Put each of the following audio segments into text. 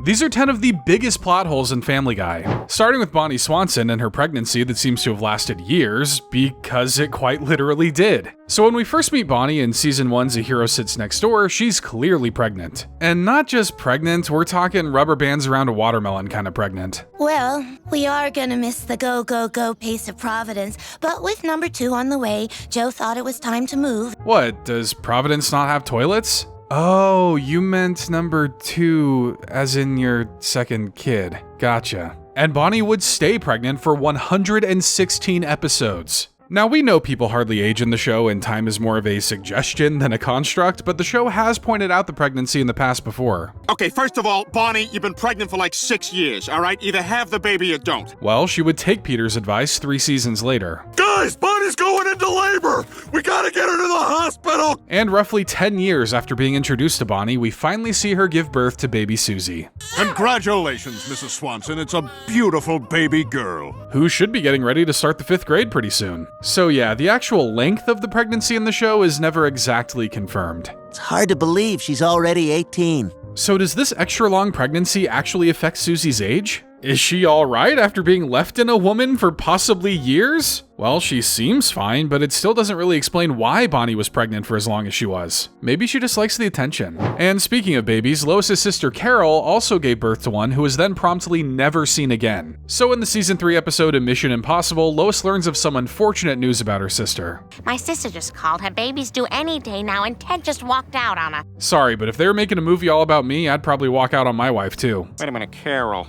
These are 10 of the biggest plot holes in Family Guy, starting with Bonnie Swanson and her pregnancy that seems to have lasted years, because it quite literally did. So when we first meet Bonnie in season 1's A Hero Sits Next Door, she's clearly pregnant. And not just pregnant, we're talking rubber bands around a watermelon kind of pregnant. Well, we are gonna miss the go, go, go pace of Providence, but with number 2 on the way, Joe thought it was time to move. What, does Providence not have toilets? Oh, you meant number 2, as in your second kid. Gotcha. And Bonnie would stay pregnant for 116 episodes. Now, we know people hardly age in the show and time is more of a suggestion than a construct, but the show has pointed out the pregnancy in the past before. Okay, first of all, Bonnie, you've been pregnant for like 6 years, all right? Either have the baby or don't. Well, she would take Peter's advice 3 seasons later. Guys, Bonnie's going into labor! We gotta get her to the hospital! And roughly 10 years after being introduced to Bonnie, we finally see her give birth to baby Susie. Congratulations, Mrs. Swanson. It's a beautiful baby girl. Who should be getting ready to start the 5th grade pretty soon. So yeah, the actual length of the pregnancy in the show is never exactly confirmed. It's hard to believe she's already 18. So does this extra long pregnancy actually affect Susie's age? Is she alright after being left in a woman for possibly years? Well, she seems fine, but it still doesn't really explain why Bonnie was pregnant for as long as she was. Maybe she just likes the attention. And speaking of babies, Lois's sister Carol also gave birth to one who was then promptly never seen again. So in the season 3 episode of Mission Impossible, Lois learns of some unfortunate news about her sister. My sister just called. Her baby's due any day now, and Ted just walked out on her. Sorry, but if they were making a movie all about me, I'd probably walk out on my wife too. Wait a minute, Carol,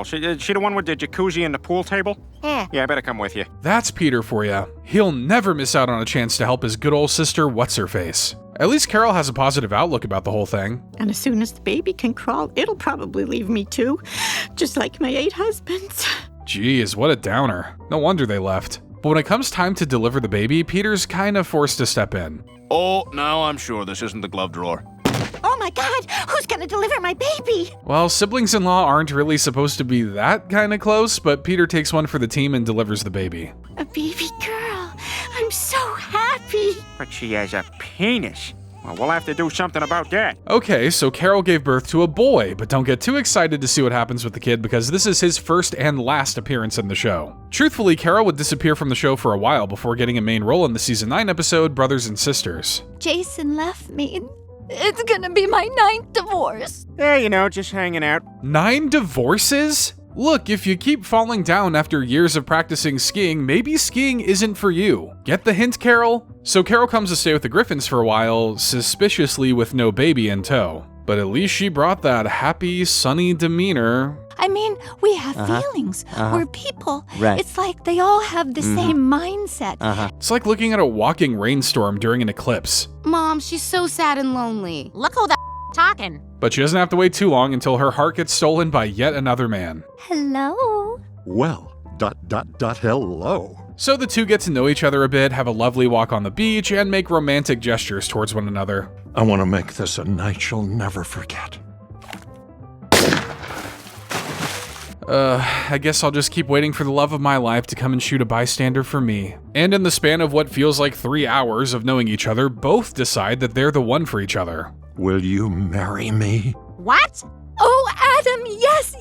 she the one with the jacuzzi and the pool table? Yeah. Yeah, I better come with you. That's Peter for ya. He'll never miss out on a chance to help his good old sister What's-Her-Face. At least Carol has a positive outlook about the whole thing. And as soon as the baby can crawl, it'll probably leave me too. Just like my 8 husbands. Jeez, what a downer. No wonder they left. But when it comes time to deliver the baby, Peter's kind of forced to step in. Oh, now I'm sure this isn't the glove drawer. Oh my God, who's gonna deliver my baby? Well, siblings-in-law aren't really supposed to be that kind of close, but Peter takes one for the team and delivers the baby. A baby girl. I'm so happy. But she has a penis. Well, we'll have to do something about that. Okay, so Carol gave birth to a boy, but don't get too excited to see what happens with the kid because this is his first and last appearance in the show. Truthfully, Carol would disappear from the show for a while before getting a main role in the season 9 episode, Brothers and Sisters. Jason left me. It's gonna be my 9th divorce. Yeah, just hanging out. 9 divorces? Look, if you keep falling down after years of practicing skiing, maybe skiing isn't for you. Get the hint, Carol? So Carol comes to stay with the Griffins for a while, suspiciously with no baby in tow. But at least she brought that happy, sunny demeanor. I mean, we have feelings. We're people. Right. It's like they all have the same mindset. It's like looking at a walking rainstorm during an eclipse. Mom, she's so sad and lonely. Look who the talking. But she doesn't have to wait too long until her heart gets stolen by yet another man. Hello. Well, hello. So the two get to know each other a bit, have a lovely walk on the beach, and make romantic gestures towards one another. I want to make this a night you'll never forget. I guess I'll just keep waiting for the love of my life to come and shoot a bystander for me. And in the span of what feels like 3 hours of knowing each other, both decide that they're the one for each other. Will you marry me? What? Oh, Adam, yes,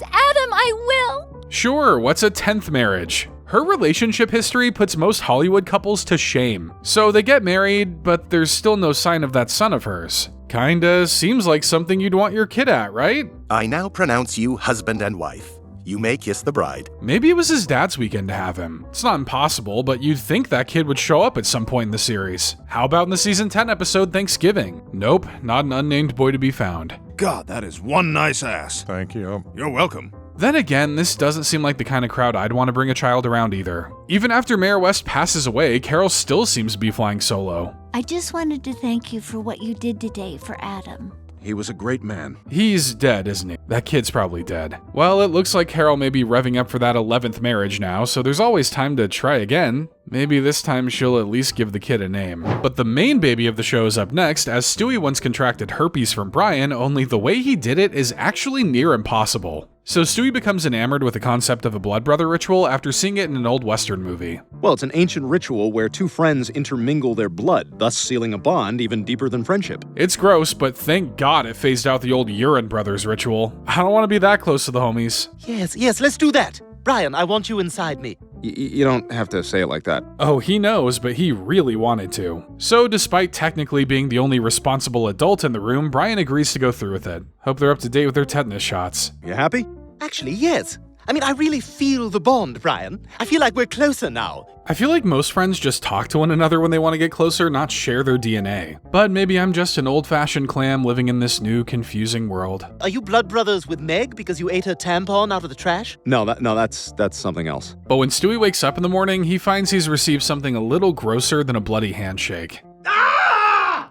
Adam, I will. Sure, what's a 10th marriage? Her relationship history puts most Hollywood couples to shame. So they get married, but there's still no sign of that son of hers. Kinda seems like something you'd want your kid at, right? I now pronounce you husband and wife. You may kiss the bride. Maybe it was his dad's weekend to have him. It's not impossible, but you'd think that kid would show up at some point in the series. How about in the season 10 episode Thanksgiving? Nope, not an unnamed boy to be found. God, that is one nice ass. Thank you. You're welcome. Then again, this doesn't seem like the kind of crowd I'd want to bring a child around either. Even after Mayor West passes away, Carol still seems to be flying solo. I just wanted to thank you for what you did today for Adam. He was a great man. He's dead, isn't he? That kid's probably dead. Well, it looks like Carol may be revving up for that 11th marriage now, so there's always time to try again. Maybe this time she'll at least give the kid a name. But the main baby of the show is up next, as Stewie once contracted herpes from Brian, only the way he did it is actually near impossible. So Stewie becomes enamored with the concept of a blood brother ritual after seeing it in an old Western movie. Well, it's an ancient ritual where two friends intermingle their blood, thus sealing a bond even deeper than friendship. It's gross, but thank God it phased out the old urine brothers ritual. I don't want to be that close to the homies. Yes, let's do that. Brian, I want you inside me. You don't have to say it like that. Oh, he knows, but he really wanted to. So despite technically being the only responsible adult in the room, Brian agrees to go through with it. Hope they're up to date with their tetanus shots. You happy? Actually, yes. I mean, I really feel the bond, Brian. I feel like we're closer now. I feel like most friends just talk to one another when they want to get closer, not share their DNA. But maybe I'm just an old-fashioned clam living in this new, confusing world. Are you blood brothers with Meg because you ate her tampon out of the trash? No, that's something else. But when Stewie wakes up in the morning, he finds he's received something a little grosser than a bloody handshake. Ah!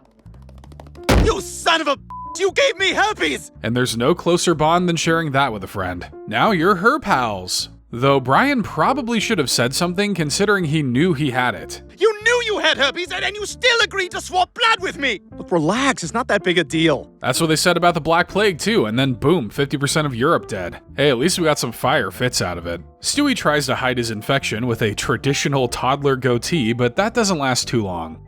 You son of a... You gave me herpes! And there's no closer bond than sharing that with a friend. Now you're her pals. Though Brian probably should have said something considering he knew he had it. You knew you had herpes and you still agreed to swap blood with me! Look, relax, it's not that big a deal. That's what they said about the Black Plague too, and then boom, 50% of Europe dead. Hey, at least we got some fire fits out of it. Stewie tries to hide his infection with a traditional toddler goatee, but that doesn't last too long.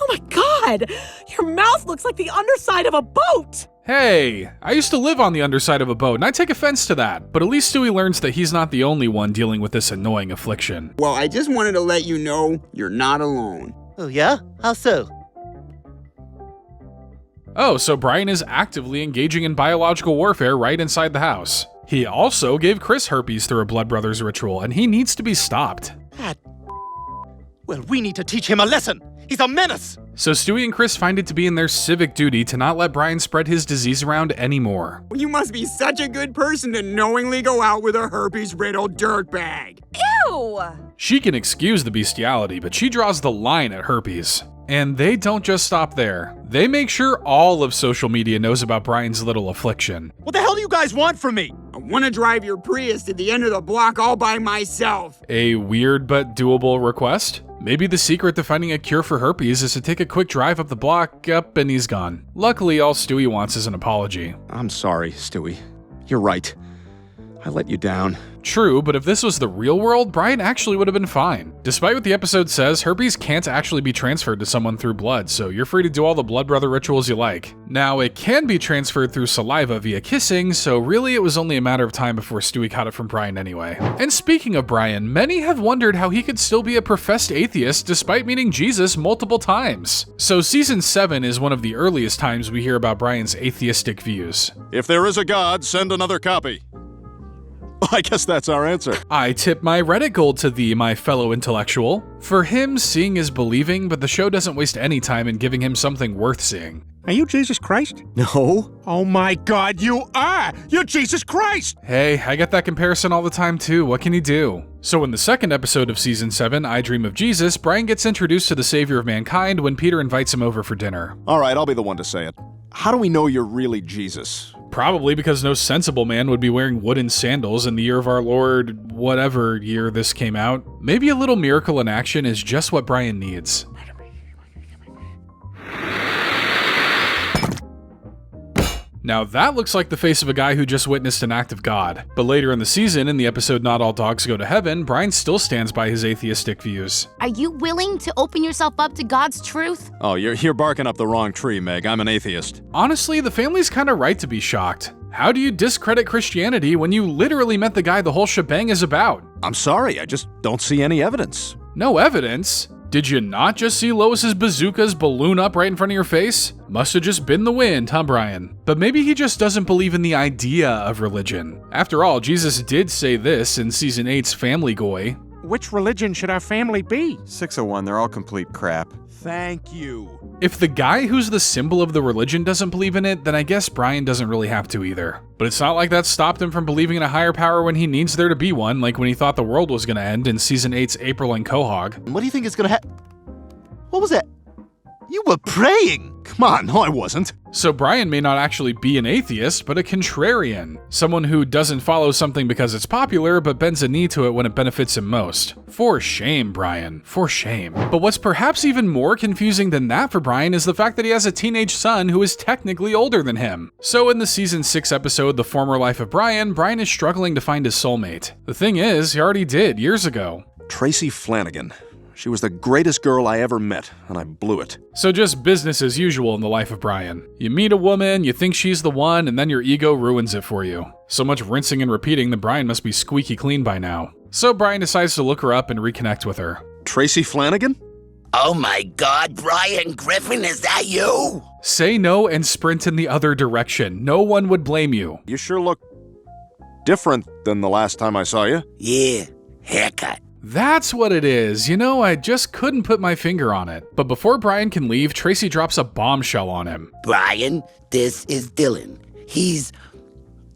Oh my god! Your mouth looks like the underside of a boat! Hey, I used to live on the underside of a boat, and I take offense to that. But at least Stewie learns that he's not the only one dealing with this annoying affliction. Well, I just wanted to let you know you're not alone. Oh yeah? How so? Oh, so Brian is actively engaging in biological warfare right inside the house. He also gave Chris herpes through a blood brothers ritual, and he needs to be stopped. Well, we need to teach him a lesson. He's a menace! So Stewie and Chris find it to be in their civic duty to not let Brian spread his disease around anymore. You must be such a good person to knowingly go out with a herpes-riddled dirtbag. Ew! She can excuse the bestiality, but she draws the line at herpes. And they don't just stop there. They make sure all of social media knows about Brian's little affliction. What the hell do you guys want from me? I want to drive your Prius to the end of the block all by myself. A weird but doable request? Maybe the secret to finding a cure for herpes is to take a quick drive up the block, and he's gone. Luckily, all Stewie wants is an apology. I'm sorry, Stewie. You're right. I let you down. True, but if this was the real world, Brian actually would have been fine. Despite what the episode says, herpes can't actually be transferred to someone through blood, so you're free to do all the blood brother rituals you like. Now, it can be transferred through saliva via kissing, so really it was only a matter of time before Stewie caught it from Brian anyway. And speaking of Brian, many have wondered how he could still be a professed atheist despite meeting Jesus multiple times. So season 7 is one of the earliest times we hear about Brian's atheistic views. If there is a God, send another copy. I guess that's our answer. I tip my Reddit gold to thee, my fellow intellectual. For him, seeing is believing, but the show doesn't waste any time in giving him something worth seeing. Are you Jesus Christ? No. Oh my God, you are! You're Jesus Christ! Hey, I get that comparison all the time too, what can you do? So in the second episode of season 7, I Dream of Jesus, Brian gets introduced to the savior of mankind when Peter invites him over for dinner. Alright, I'll be the one to say it. How do we know you're really Jesus? Probably because no sensible man would be wearing wooden sandals in the year of our Lord, whatever year this came out. Maybe a little miracle in action is just what Brian needs. Now that looks like the face of a guy who just witnessed an act of God. But later in the season, in the episode Not All Dogs Go to Heaven, Brian still stands by his atheistic views. Are you willing to open yourself up to God's truth? Oh, you're barking up the wrong tree, Meg. I'm an atheist. Honestly, the family's kinda right to be shocked. How do you discredit Christianity when you literally met the guy the whole shebang is about? I'm sorry, I just don't see any evidence. No evidence? Did you not just see Lois's bazookas balloon up right in front of your face? Must have just been the wind, huh, Brian? But maybe he just doesn't believe in the idea of religion. After all, Jesus did say this in season 8's Family Guy. Which religion should our family be? 601, they're all complete crap. Thank you. If the guy who's the symbol of the religion doesn't believe in it, then I guess Brian doesn't really have to either. But it's not like that stopped him from believing in a higher power when he needs there to be one, like when he thought the world was gonna end in season 8's April and Quahog. What do you think is gonna happen? What was that? You were praying! Come on, no, I wasn't. So Brian may not actually be an atheist, but a contrarian. Someone who doesn't follow something because it's popular, but bends a knee to it when it benefits him most. For shame, Brian. For shame. But what's perhaps even more confusing than that for Brian is the fact that he has a teenage son who is technically older than him. So in the season 6 episode, The Former Life of Brian, Brian is struggling to find his soulmate. The thing is, he already did years ago. Tracy Flanagan. She was the greatest girl I ever met, and I blew it. So just business as usual in the life of Brian. You meet a woman, you think she's the one, and then your ego ruins it for you. So much rinsing and repeating that Brian must be squeaky clean by now. So Brian decides to look her up and reconnect with her. Tracy Flanagan? Oh my God, Brian Griffin, is that you? Say no and sprint in the other direction. No one would blame you. You sure look different than the last time I saw you. Yeah, haircut. That's what it is. You know, I just couldn't put my finger on it. But before Brian can leave, Tracy drops a bombshell on him. Brian, this is Dylan. He's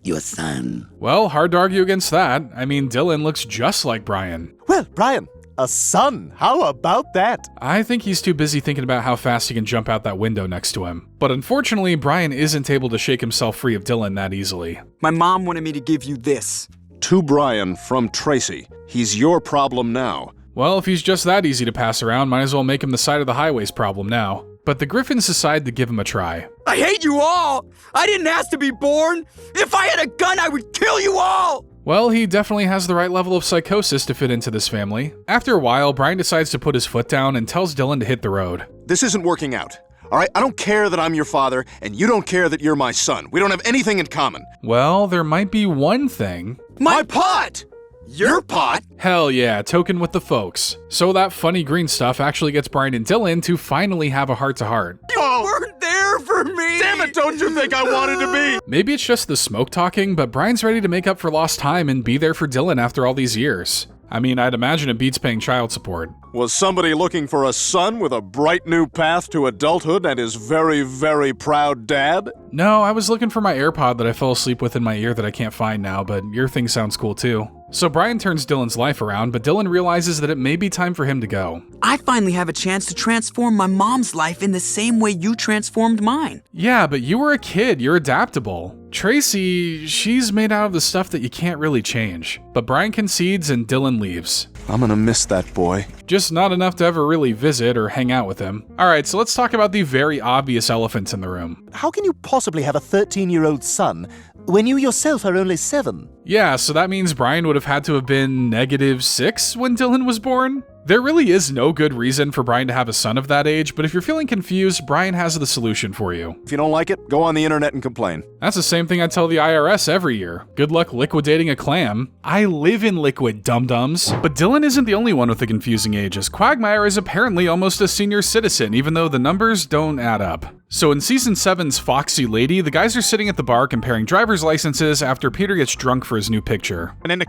your son. Well, hard to argue against that. I mean, Dylan looks just like Brian. Well, Brian, a son. How about that? I think he's too busy thinking about how fast he can jump out that window next to him. But unfortunately, Brian isn't able to shake himself free of Dylan that easily. My mom wanted me to give you this. To Brian from Tracy. He's your problem now. Well, if he's just that easy to pass around, might as well make him the side of the highway's problem now. But the Griffins decide to give him a try. I hate you all! I didn't ask to be born! If I had a gun, I would kill you all! Well, he definitely has the right level of psychosis to fit into this family. After a while, Brian decides to put his foot down and tells Dylan to hit the road. This isn't working out. All right, I don't care that I'm your father, and you don't care that you're my son. We don't have anything in common. Well, there might be one thing. My pot! Your pot? Hell yeah, token with the folks. So that funny green stuff actually gets Brian and Dylan to finally have a heart-to-heart. You weren't there for me! Damn it, don't you think I wanted to be? Maybe it's just the smoke talking, but Brian's ready to make up for lost time and be there for Dylan after all these years. I mean, I'd imagine it beats paying child support. Was somebody looking for a son with a bright new path to adulthood and his very, very proud dad? No, I was looking for my AirPod that I fell asleep with in my ear that I can't find now, but your thing sounds cool too. So Brian turns Dylan's life around, but Dylan realizes that it may be time for him to go. I finally have a chance to transform my mom's life in the same way you transformed mine. Yeah, but you were a kid, you're adaptable. Tracy, she's made out of the stuff that you can't really change. But Brian concedes and Dylan leaves. I'm gonna miss that boy. Just not enough to ever really visit or hang out with him. Alright, so let's talk about the very obvious elephant in the room. How can you possibly have a 13-year-old son when you yourself are only 7? Yeah, so that means Brian would have had to have been -6 when Dylan was born? There really is no good reason for Brian to have a son of that age, but if you're feeling confused, Brian has the solution for you. If you don't like it, go on the internet and complain. That's the same thing I tell the IRS every year. Good luck liquidating a clam. I live in liquid, dum-dums. But Dylan isn't the only one with the confusing age, as Quagmire is apparently almost a senior citizen, even though the numbers don't add up. So in Season 7's Foxy Lady, the guys are sitting at the bar comparing driver's licenses after Peter gets drunk for his new picture. And then the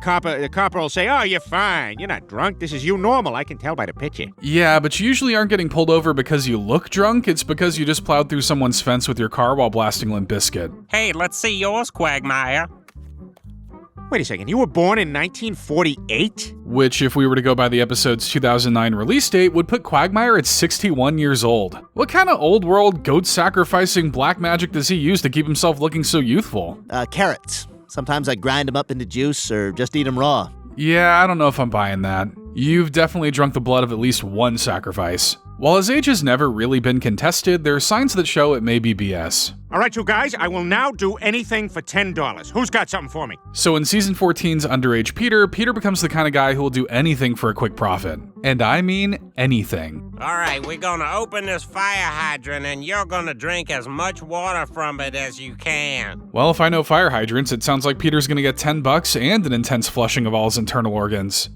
copper will say, oh, you're fine. You're not drunk. This is you normal. I can tell by the picture. Yeah, but you usually aren't getting pulled over because you look drunk. It's because you just plowed through someone's fence with your car while blasting Limp Bizkit. Hey, let's see yours, Quagmire. Wait a second. You were born in 1948? Which, if we were to go by the episode's 2009 release date, would put Quagmire at 61 years old. What kind of old world goat-sacrificing black magic does he use to keep himself looking so youthful? Carrots. Sometimes I grind them up into juice or just eat them raw. Yeah, I don't know if I'm buying that. You've definitely drunk the blood of at least one sacrifice. While his age has never really been contested, there are signs that show it may be BS. All right, you guys, I will now do anything for $10. Who's got something for me? So in Season 14's Underage Peter becomes the kind of guy who will do anything for a quick profit. And I mean anything. All right, we're gonna open this fire hydrant and you're gonna drink as much water from it as you can. Well, if I know fire hydrants, it sounds like Peter's gonna get $10 and an intense flushing of all his internal organs.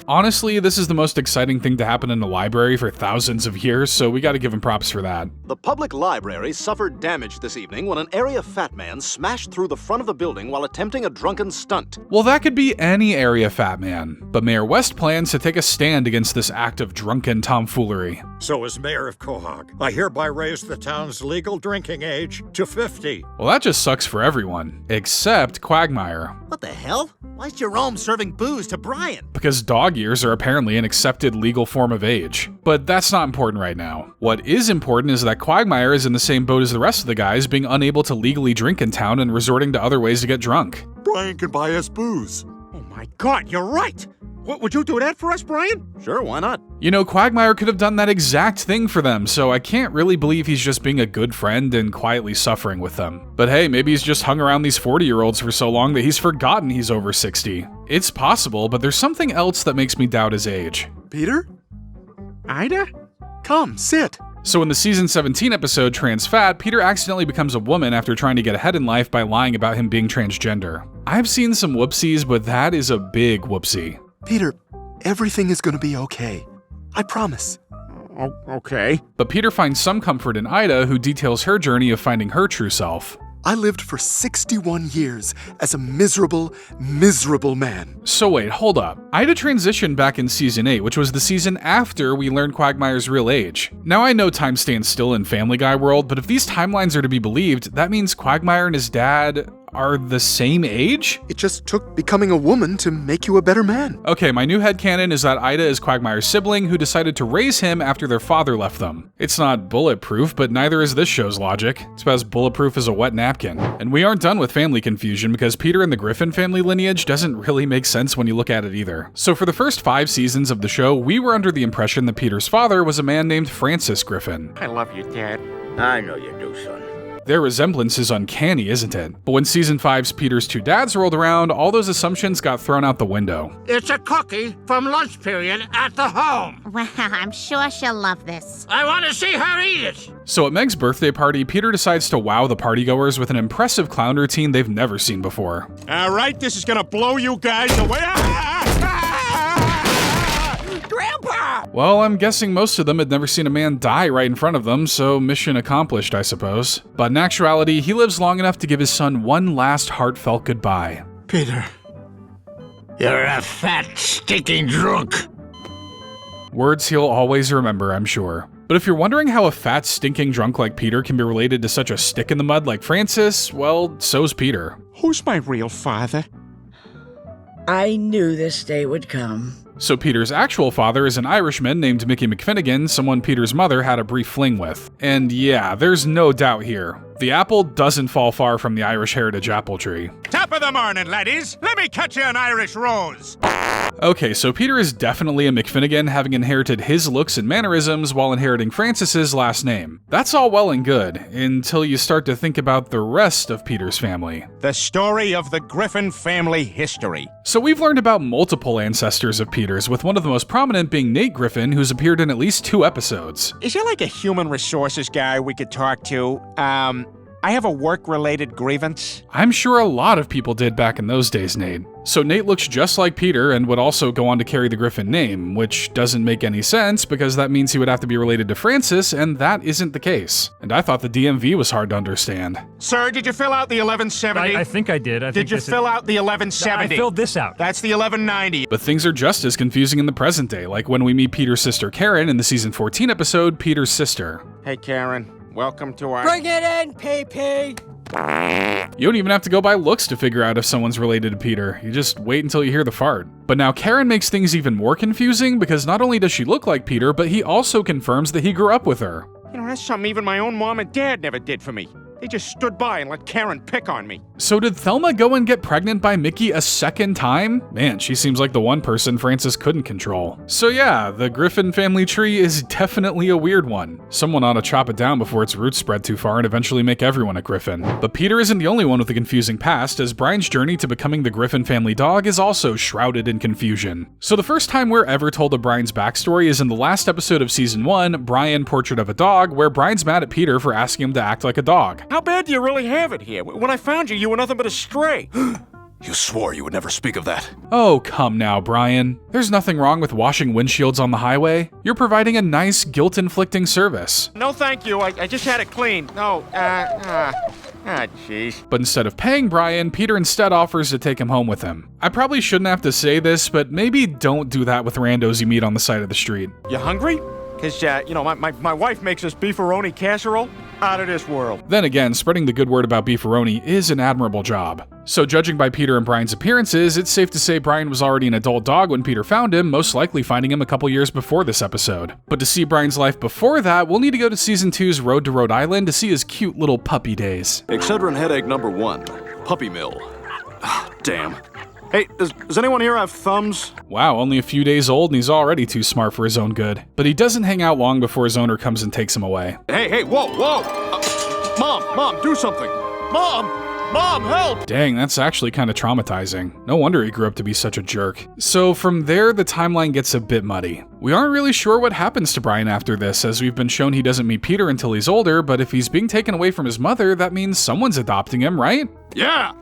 Honestly, this is the most exciting thing to happen in a library for thousands of years, so we gotta give him props for that. The public library suffered damage this evening when an area fat man smashed through the front of the building while attempting a drunken stunt. Well, that could be any area fat man, but Mayor West plans to take a stand against this act of drunken tomfoolery. So as mayor of Quahog, I hereby raise the town's legal drinking age to 50. Well, that just sucks for everyone, except Quagmire. What the hell? Why's Jerome serving booze to Brian? Because dog years are apparently an accepted legal form of age. But that's not important right now. What is important is that Quagmire is in the same boat as the rest of the guys, being unable to legally drink in town and resorting to other ways to get drunk. Brian can buy us booze. Oh my God, you're right. What, would you do that for us, Brian? Sure, why not? You know, Quagmire could have done that exact thing for them, so I can't really believe he's just being a good friend and quietly suffering with them. But hey, maybe he's just hung around these 40-year-olds for so long that he's forgotten he's over 60. It's possible, but there's something else that makes me doubt his age. Peter? Ida? Come, sit. So in the season 17 episode Trans Fat, Peter accidentally becomes a woman after trying to get ahead in life by lying about him being transgender. I've seen some whoopsies, but that is a big whoopsie. Peter, everything is gonna be okay. I promise. Oh, okay. But Peter finds some comfort in Ida, who details her journey of finding her true self. I lived for 61 years as a miserable, miserable man. So wait, hold up. Ida transitioned back in season 8, which was the season after we learned Quagmire's real age. Now I know time stands still in Family Guy world, but if these timelines are to be believed, that means Quagmire and his dad are the same age? It just took becoming a woman to make you a better man. Okay, my new headcanon is that Ida is Quagmire's sibling who decided to raise him after their father left them. It's not bulletproof, but neither is this show's logic. It's about as bulletproof as a wet napkin. And we aren't done with family confusion because Peter and the Griffin family lineage doesn't really make sense when you look at it either. So for the first 5 seasons of the show, we were under the impression that Peter's father was a man named Francis Griffin. I love you, Dad. I know you do, son. Their resemblance is uncanny, isn't it? But when season 5's Peter's 2 dads rolled around, all those assumptions got thrown out the window. It's a cookie from lunch period at the home. Well, I'm sure she'll love this. I want to see her eat it. So at Meg's birthday party, Peter decides to wow the partygoers with an impressive clown routine they've never seen before. All right, this is gonna blow you guys away. Grandpa! Well, I'm guessing most of them had never seen a man die right in front of them, so mission accomplished, I suppose. But in actuality, he lives long enough to give his son one last heartfelt goodbye. Peter, you're a fat, stinking drunk. Words he'll always remember, I'm sure. But if you're wondering how a fat, stinking drunk like Peter can be related to such a stick in the mud like Francis, well, so's Peter. Who's my real father? I knew this day would come. So Peter's actual father is an Irishman named Mickey McFinnigan, someone Peter's mother had a brief fling with. And yeah, there's no doubt here. The apple doesn't fall far from the Irish heritage apple tree. Top of the morning, laddies. Let me cut you an Irish rose. Okay, so Peter is definitely a McFinnigan, having inherited his looks and mannerisms while inheriting Francis's last name. That's all well and good, until you start to think about the rest of Peter's family. The story of the Griffin family history. So we've learned about multiple ancestors of Peter's, with one of the most prominent being Nate Griffin, who's appeared in at least 2 episodes. Is there like a human resources guy we could talk to? I have a work-related grievance. I'm sure a lot of people did back in those days, Nate. So Nate looks just like Peter and would also go on to carry the Griffin name, which doesn't make any sense because that means he would have to be related to Francis, and that isn't the case. And I thought the DMV was hard to understand. Sir, did you fill out the 1170? I think I did. Did you fill out the 1170? I filled this out. That's the 1190. But things are just as confusing in the present day, like when we meet Peter's sister Karen in the season 14 episode, Peter's Sister. Hey, Karen. Welcome to our... Bring it in, PP! You don't even have to go by looks to figure out if someone's related to Peter. You just wait until you hear the fart. But now Karen makes things even more confusing because not only does she look like Peter, but he also confirms that he grew up with her. You know, that's something even my own mom and dad never did for me. They just stood by and let Karen pick on me. So did Thelma go and get pregnant by Mickey a second time? Man, she seems like the one person Francis couldn't control. So yeah, the Griffin family tree is definitely a weird one. Someone ought to chop it down before its roots spread too far and eventually make everyone a Griffin. But Peter isn't the only one with a confusing past, as Brian's journey to becoming the Griffin family dog is also shrouded in confusion. So the first time we're ever told of Brian's backstory is in the last episode of season 1, Brian Portrait of a Dog, where Brian's mad at Peter for asking him to act like a dog. How bad do you really have it here? When I found you, you were nothing but a stray. You swore you would never speak of that. Oh, come now, Brian. There's nothing wrong with washing windshields on the highway. You're providing a nice, guilt-inflicting service. No, thank you. I just had it cleaned. No, jeez. But instead of paying Brian, Peter instead offers to take him home with him. I probably shouldn't have to say this, but maybe don't do that with randos you meet on the side of the street. You hungry? Because, my wife makes this beefaroni casserole out of this world. Then again, spreading the good word about beefaroni is an admirable job. So judging by Peter and Brian's appearances, it's safe to say Brian was already an adult dog when Peter found him, most likely finding him a couple years before this episode. But to see Brian's life before that, we'll need to go to Season 2's Road to Rhode Island to see his cute little puppy days. Excedrin headache number 1. Puppy mill. Damn. Hey, does anyone here have thumbs? Wow, only a few days old and he's already too smart for his own good. But he doesn't hang out long before his owner comes and takes him away. Hey, whoa! Mom, do something! Mom, help! Dang, that's actually kind of traumatizing. No wonder he grew up to be such a jerk. So from there, the timeline gets a bit muddy. We aren't really sure what happens to Brian after this, as we've been shown he doesn't meet Peter until he's older, but if he's being taken away from his mother, that means someone's adopting him, right? Yeah,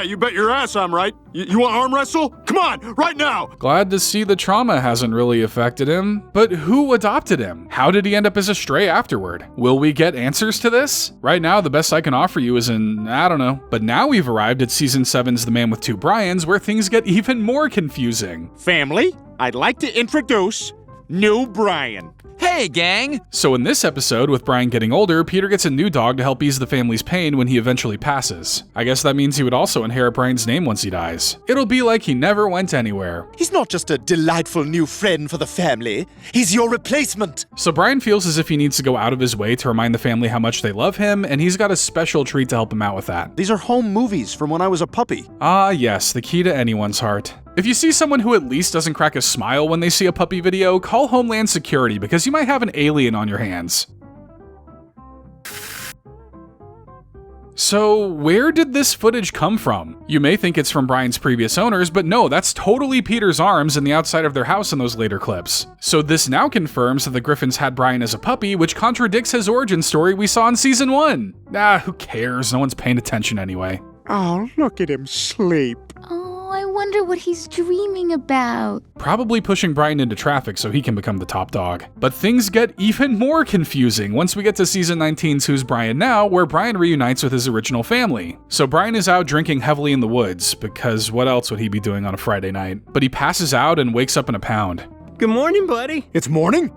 you bet your ass I'm right. You want arm wrestle? Come on, right now! Glad to see the trauma hasn't really affected him. But who adopted him? How did he end up as a stray afterward? Will we get answers to this? Right now, the best I can offer you is I don't know. But now we've arrived at Season 7's The Man with Two Brians, where things get even more confusing. Family, I'd like to introduce new Brian. Hey, gang! So in this episode, with Brian getting older, Peter gets a new dog to help ease the family's pain when he eventually passes. I guess that means he would also inherit Brian's name once he dies. It'll be like he never went anywhere. He's not just a delightful new friend for the family, he's your replacement. So Brian feels as if he needs to go out of his way to remind the family how much they love him, and he's got a special treat to help him out with that. These are home movies from when I was a puppy. Ah, yes, the key to anyone's heart. If you see someone who at least doesn't crack a smile when they see a puppy video, call Homeland Security because you might have an alien on your hands. So, where did this footage come from? You may think it's from Brian's previous owners, but no, that's totally Peter's arms and the outside of their house in those later clips. So this now confirms that the Griffins had Brian as a puppy, which contradicts his origin story we saw in Season 1. Who cares? No one's paying attention anyway. Oh, look at him sleep. Oh, I wonder what he's dreaming about. Probably pushing Brian into traffic so he can become the top dog. But things get even more confusing once we get to Season 19's Who's Brian Now, where Brian reunites with his original family. So Brian is out drinking heavily in the woods, because what else would he be doing on a Friday night? But he passes out and wakes up in a pound. Good morning, buddy. It's morning?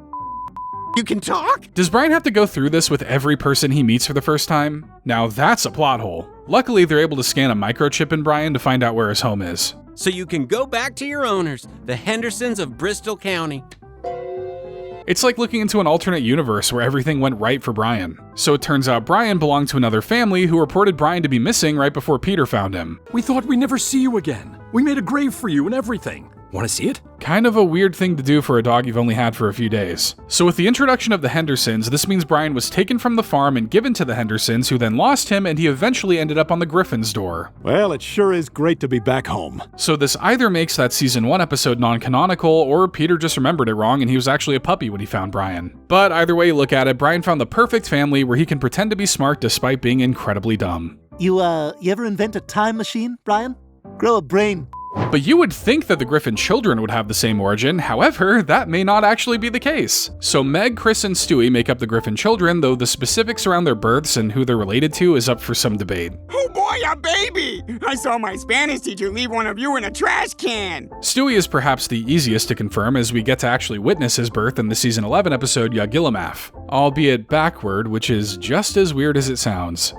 You can talk? Does Brian have to go through this with every person he meets for the first time? Now that's a plot hole. Luckily, they're able to scan a microchip in Brian to find out where his home is. So you can go back to your owners, the Hendersons of Bristol County. It's like looking into an alternate universe where everything went right for Brian. So it turns out Brian belonged to another family who reported Brian to be missing right before Peter found him. We thought we'd never see you again. We made a grave for you and everything. Want to see it? Kind of a weird thing to do for a dog you've only had for a few days. So with the introduction of the Hendersons, this means Brian was taken from the farm and given to the Hendersons, who then lost him, and he eventually ended up on the Griffin's door. Well, it sure is great to be back home. So this either makes that Season 1 episode non-canonical, or Peter just remembered it wrong and he was actually a puppy when he found Brian. But either way you look at it, Brian found the perfect family where he can pretend to be smart despite being incredibly dumb. You ever invent a time machine, Brian? Grow a brain. But you would think that the Griffin children would have the same origin, however, that may not actually be the case. So Meg, Chris, and Stewie make up the Griffin children, though the specifics around their births and who they're related to is up for some debate. Oh boy, a baby! I saw my Spanish teacher leave one of you in a trash can! Stewie is perhaps the easiest to confirm, as we get to actually witness his birth in the Season 11 episode Yagilamath, albeit backward, which is just as weird as it sounds.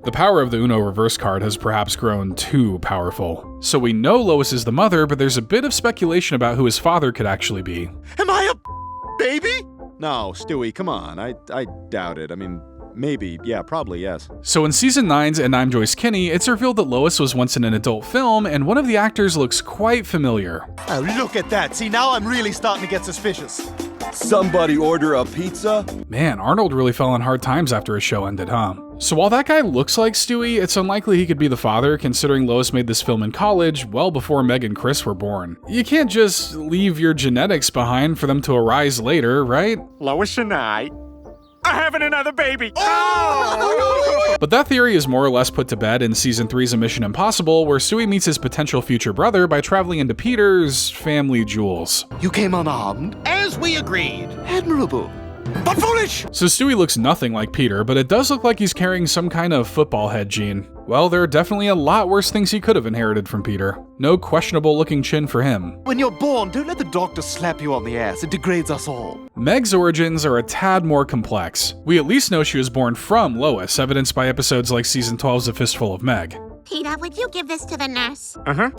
The power of the Uno reverse card has perhaps grown too powerful. So we know Lois is the mother, but there's a bit of speculation about who his father could actually be. Am I a baby? No, Stewie, come on. I doubt it. I mean, maybe. Yeah, probably, yes. So in Season 9's And I'm Joyce Kinney, it's revealed that Lois was once in an adult film, and one of the actors looks quite familiar. Oh, look at that. See, now I'm really starting to get suspicious. Somebody order a pizza? Man, Arnold really fell on hard times after his show ended, huh? So while that guy looks like Stewie, it's unlikely he could be the father, considering Lois made this film in college well before Meg and Chris were born. You can't just leave your genetics behind for them to arise later, right? Lois and I I'm having another baby. But that theory is more or less put to bed in Season 3's of Mission Impossible, where Stewie meets his potential future brother by traveling into Peter's family jewels. You came unarmed? As we agreed. Admirable. But foolish! So Stewie looks nothing like Peter, but it does look like he's carrying some kind of football head gene. Well, there are definitely a lot worse things he could have inherited from Peter. No questionable looking chin for him. When you're born, don't let the doctor slap you on the ass. It degrades us all. Meg's origins are a tad more complex. We at least know she was born from Lois, evidenced by episodes like Season 12's A Fistful of Meg. Peter, would you give this to the nurse? Uh-huh.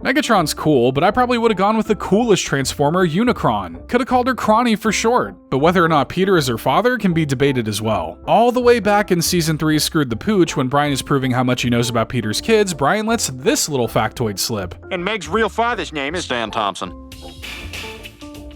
Megatron's cool, but I probably would have gone with the coolest Transformer, Unicron. Could have called her Cronny for short, but whether or not Peter is her father can be debated as well. All the way back in Season 3's Screwed the Pooch, when Brian is proving how much he knows about Peter's kids, Brian lets this little factoid slip. And Meg's real father's name is Stan Thompson.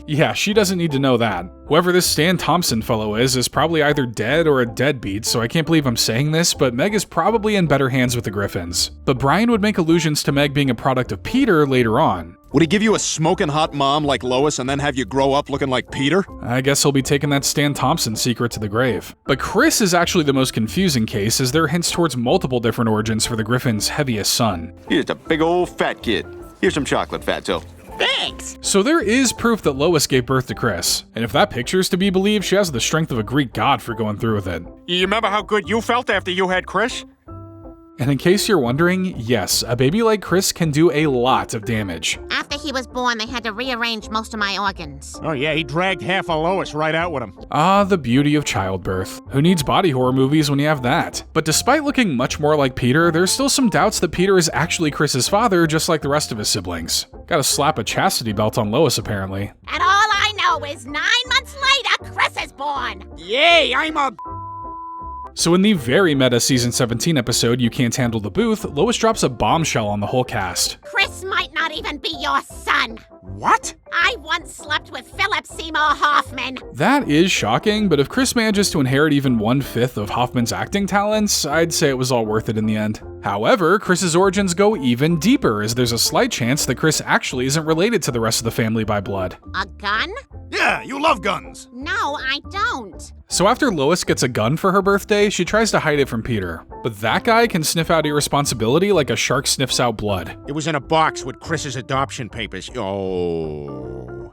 Yeah, she doesn't need to know that. Whoever this Stan Thompson fellow is probably either dead or a deadbeat, so I can't believe I'm saying this, but Meg is probably in better hands with the Griffins. But Brian would make allusions to Meg being a product of Peter later on. Would he give you a smoking hot mom like Lois and then have you grow up looking like Peter? I guess he'll be taking that Stan Thompson secret to the grave. But Chris is actually the most confusing case, as there are hints towards multiple different origins for the Griffins' heaviest son. He's just a big old fat kid. Here's some chocolate, Fatso. Thanks! So there is proof that Lois gave birth to Chris, and if that picture's to be believed, she has the strength of a Greek god for going through with it. You remember how good you felt after you had Chris? And in case you're wondering, yes, a baby like Chris can do a lot of damage. After he was born, they had to rearrange most of my organs. Oh yeah, he dragged half of Lois right out with him. Ah, the beauty of childbirth. Who needs body horror movies when you have that? But despite looking much more like Peter, there's still some doubts that Peter is actually Chris's father, just like the rest of his siblings. Gotta slap a chastity belt on Lois, apparently. And all I know is 9 months later, Chris is born. Yay, I'm a... So in the very meta Season 17 episode, You Can't Handle the Booth, Lois drops a bombshell on the whole cast. Chris might not even be your son. What? I once slept with Philip Seymour Hoffman. That is shocking, but if Chris manages to inherit even 1/5 of Hoffman's acting talents, I'd say it was all worth it in the end. However, Chris's origins go even deeper, as there's a slight chance that Chris actually isn't related to the rest of the family by blood. A gun? Yeah, you love guns. No, I don't. So after Lois gets a gun for her birthday, she tries to hide it from Peter. But that guy can sniff out irresponsibility like a shark sniffs out blood. It was in a box with Chris's adoption papers. Oh.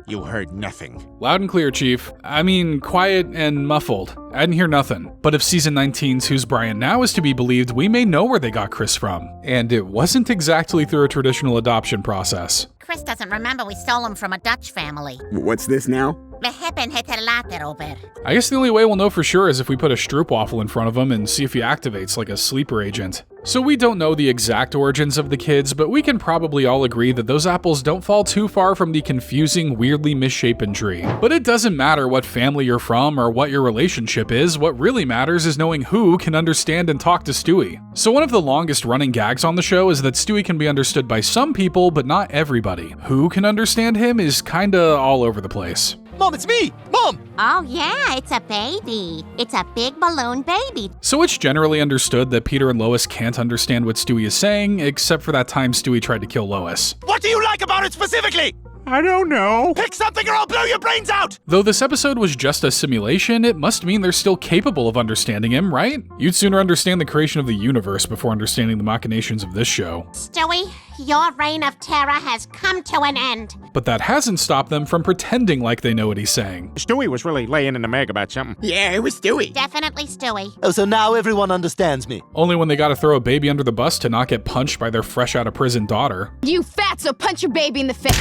You heard nothing. Loud and clear, Chief. I mean, quiet and muffled. I didn't hear nothing. But if Season 19's Who's Brian Now is to be believed, we may know where they got Chris from. And it wasn't exactly through a traditional adoption process. Chris doesn't remember we stole him from a Dutch family. What's this now? We hebben het er later over. I guess the only way we'll know for sure is if we put a stroopwafel in front of him and see if he activates like a sleeper agent. So we don't know the exact origins of the kids, but we can probably all agree that those apples don't fall too far from the confusing, weirdly misshapen tree. But it doesn't matter what family you're from or what your relationship is, what really matters is knowing who can understand and talk to Stewie. So one of the longest running gags on the show is that Stewie can be understood by some people, but not everybody. Who can understand him is kinda all over the place. Mom, it's me! Mom! Oh yeah, it's a baby. It's a big balloon baby. So it's generally understood that Peter and Lois can't understand what Stewie is saying, except for that time Stewie tried to kill Lois. What do you like about it specifically? I don't know. Pick something or I'll blow your brains out! Though this episode was just a simulation, it must mean they're still capable of understanding him, right? You'd sooner understand the creation of the universe before understanding the machinations of this show. Stewie, your reign of terror has come to an end. But that hasn't stopped them from pretending like they know what he's saying. Stewie was really laying in the Meg about something. Yeah, it was Stewie. Definitely Stewie. Oh, so now everyone understands me. Only when they gotta throw a baby under the bus to not get punched by their fresh out of prison daughter. You fatso, punch your baby in the face.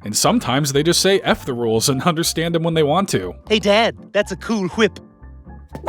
And sometimes they just say F the rules and understand them when they want to. Hey, Dad, that's a cool whip.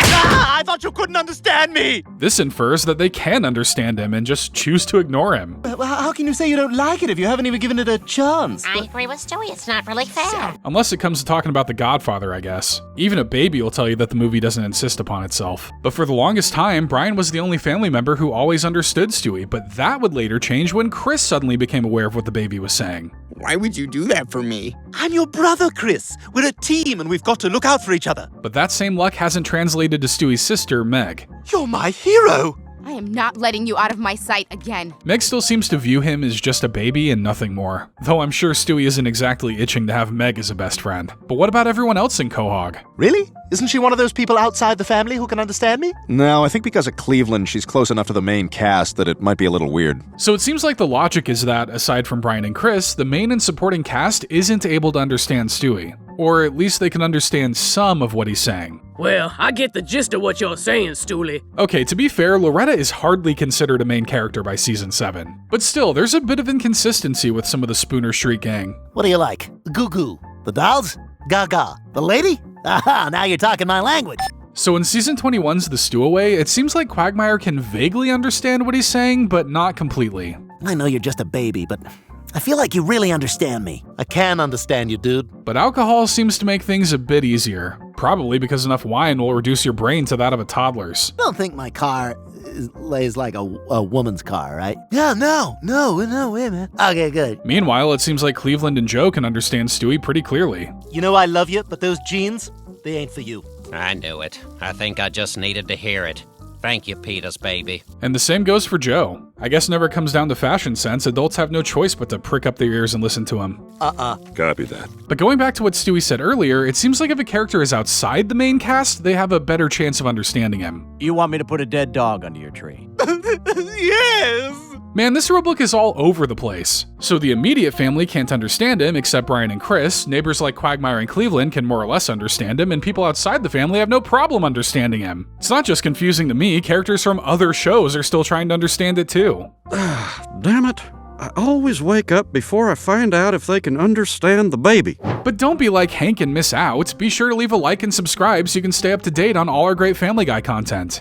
Ah, I thought you couldn't understand me! This infers that they can understand him and just choose to ignore him. Well, how can you say you don't like it if you haven't even given it a chance? I agree with Stewie, it's not really fair. Unless it comes to talking about The Godfather, I guess. Even a baby will tell you that the movie doesn't insist upon itself. But for the longest time, Brian was the only family member who always understood Stewie, but that would later change when Chris suddenly became aware of what the baby was saying. Why would you do that for me? I'm your brother, Chris. We're a team and we've got to look out for each other. But that same luck hasn't translated to Stewie's sister, Meg. You're my hero! I am not letting you out of my sight again. Meg still seems to view him as just a baby and nothing more, though I'm sure Stewie isn't exactly itching to have Meg as a best friend. But what about everyone else in Quahog? Really? Isn't she one of those people outside the family who can understand me? No, I think because of Cleveland, she's close enough to the main cast that it might be a little weird. So it seems like the logic is that, aside from Brian and Chris, the main and supporting cast isn't able to understand Stewie. Or at least they can understand some of what he's saying. Well, I get the gist of what you're saying, Stewie. Okay, to be fair, Loretta is hardly considered a main character by season 7. But still, there's a bit of inconsistency with some of the Spooner Street gang. What do you like? Goo Goo. The dolls? Gaga. The lady? Aha, now you're talking my language. So in season 21's The Stowaway, it seems like Quagmire can vaguely understand what he's saying, but not completely. I know you're just a baby, but I feel like you really understand me. I can understand you, dude. But alcohol seems to make things a bit easier. Probably because enough wine will reduce your brain to that of a toddler's. Don't think my car lays like a woman's car, right? Yeah, no, wait, man. Okay, good. Meanwhile, it seems like Cleveland and Joe can understand Stewie pretty clearly. You know I love you, but those jeans, they ain't for you. I knew it. I think I just needed to hear it. Thank you, Peter's baby. And the same goes for Joe. I guess whenever it comes down to fashion sense, adults have no choice but to prick up their ears and listen to him. Copy that. But going back to what Stewie said earlier, it seems like if a character is outside the main cast, they have a better chance of understanding him. You want me to put a dead dog under your tree? Yes! Man, this rulebook is all over the place. So the immediate family can't understand him except Brian and Chris, neighbors like Quagmire and Cleveland can more or less understand him, and people outside the family have no problem understanding him. It's not just confusing to me, characters from other shows are still trying to understand it too. Damn it. I always wake up before I find out if they can understand the baby. But don't be like Hank and miss out. Be sure to leave a like and subscribe so you can stay up to date on all our great Family Guy content.